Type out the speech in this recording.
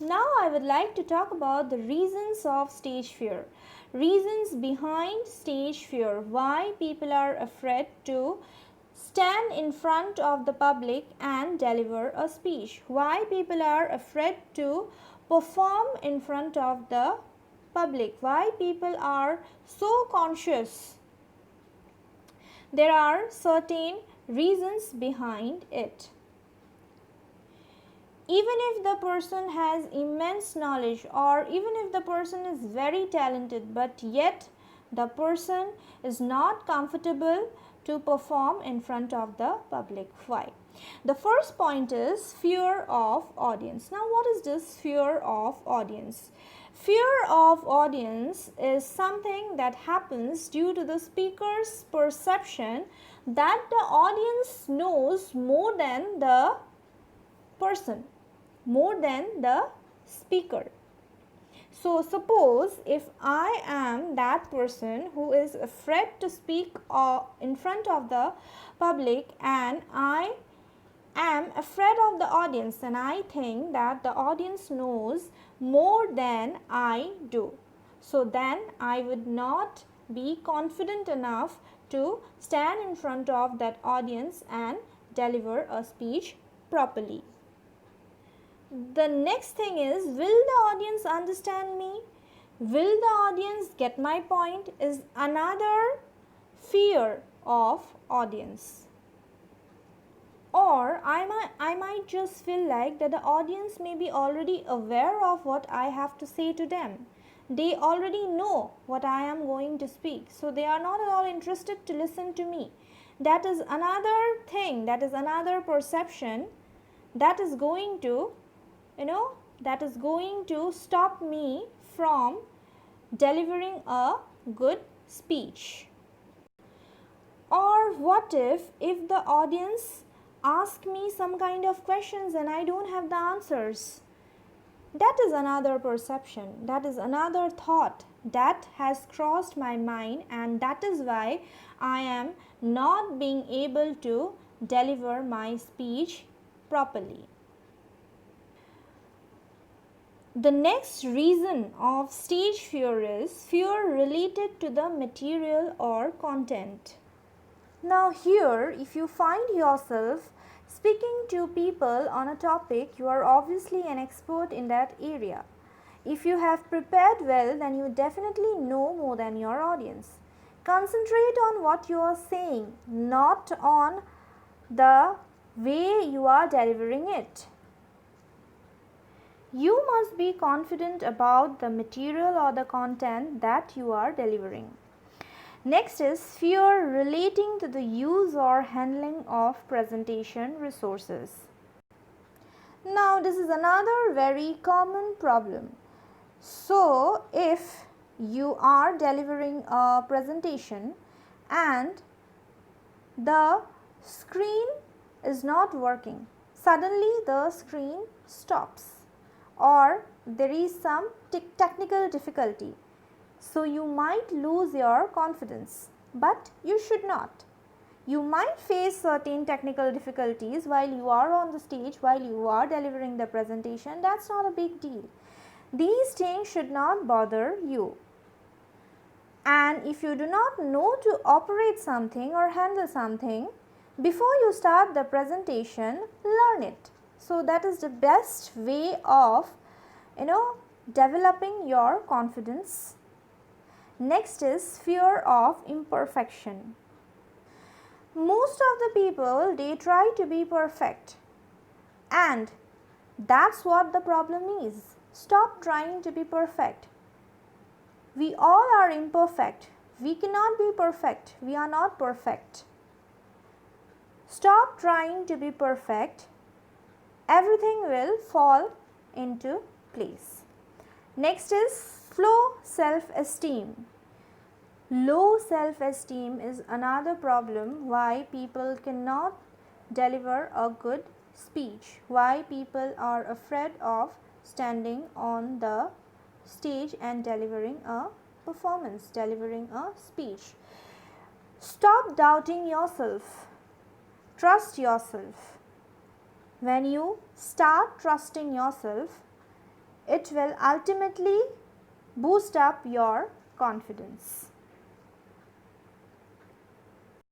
Now I would like to talk about the reasons of stage fear. Reasons behind stage fear. Why people are afraid to stand in front of the public and deliver a speech. Why people are afraid to perform in front of the public. Why people are so conscious. There are certain reasons behind it. Even if the person has immense knowledge, or even if the person is very talented, but yet the person is not comfortable to perform in front of the public. Why? The first point is fear of audience. Now what is this fear of audience? Fear of audience is something that happens due to the speaker's perception that the audience knows more than the person, more than the speaker. So suppose if I am that person who is afraid to speak in front of the public, and I am afraid of the audience, and I think that the audience knows more than I do. So then I would not be confident enough to stand in front of that audience and deliver a speech properly. The next thing is, will the audience understand me? Will the audience get my point? Is another fear of audience. Or I might just feel like that the audience may be already aware of what I have to say to them. They already know what I am going to speak. So they are not at all interested to listen to me. That is another thing, that is another perception that is going to stop me from delivering a good speech. Or what if the audience ask me some kind of questions and I don't have the answers? That is another perception, that is another thought that has crossed my mind, and that is why I am not being able to deliver my speech properly. The next reason of stage fear is fear related to the material or content. Now here, if you find yourself speaking to people on a topic, you are obviously an expert in that area. If you have prepared well, then you definitely know more than your audience. Concentrate on what you are saying, not on the way you are delivering it. You must be confident about the material or the content that you are delivering. Next is fear relating to the use or handling of presentation resources. Now this is another very common problem. So if you are delivering a presentation and the screen is not working, suddenly the screen stops, or there is some technical difficulty. So you might lose your confidence, but you should not. You might face certain technical difficulties while you are on the stage, while you are delivering the presentation. That's not a big deal. These things should not bother you. And if you do not know to operate something or handle something, before you start the presentation, learn it. So that is the best way of developing your confidence. Next is fear of imperfection. Most of the people, they try to be perfect, and that's what the problem is. Stop trying to be perfect. We all are imperfect. We cannot be perfect. We are not perfect. Stop trying to be perfect. Everything will fall into place. Next is low self-esteem. Low self-esteem is another problem why people cannot deliver a good speech, why people are afraid of standing on the stage and delivering a performance, delivering a speech. Stop doubting yourself. Trust yourself. When you start trusting yourself, it will ultimately boost up your confidence.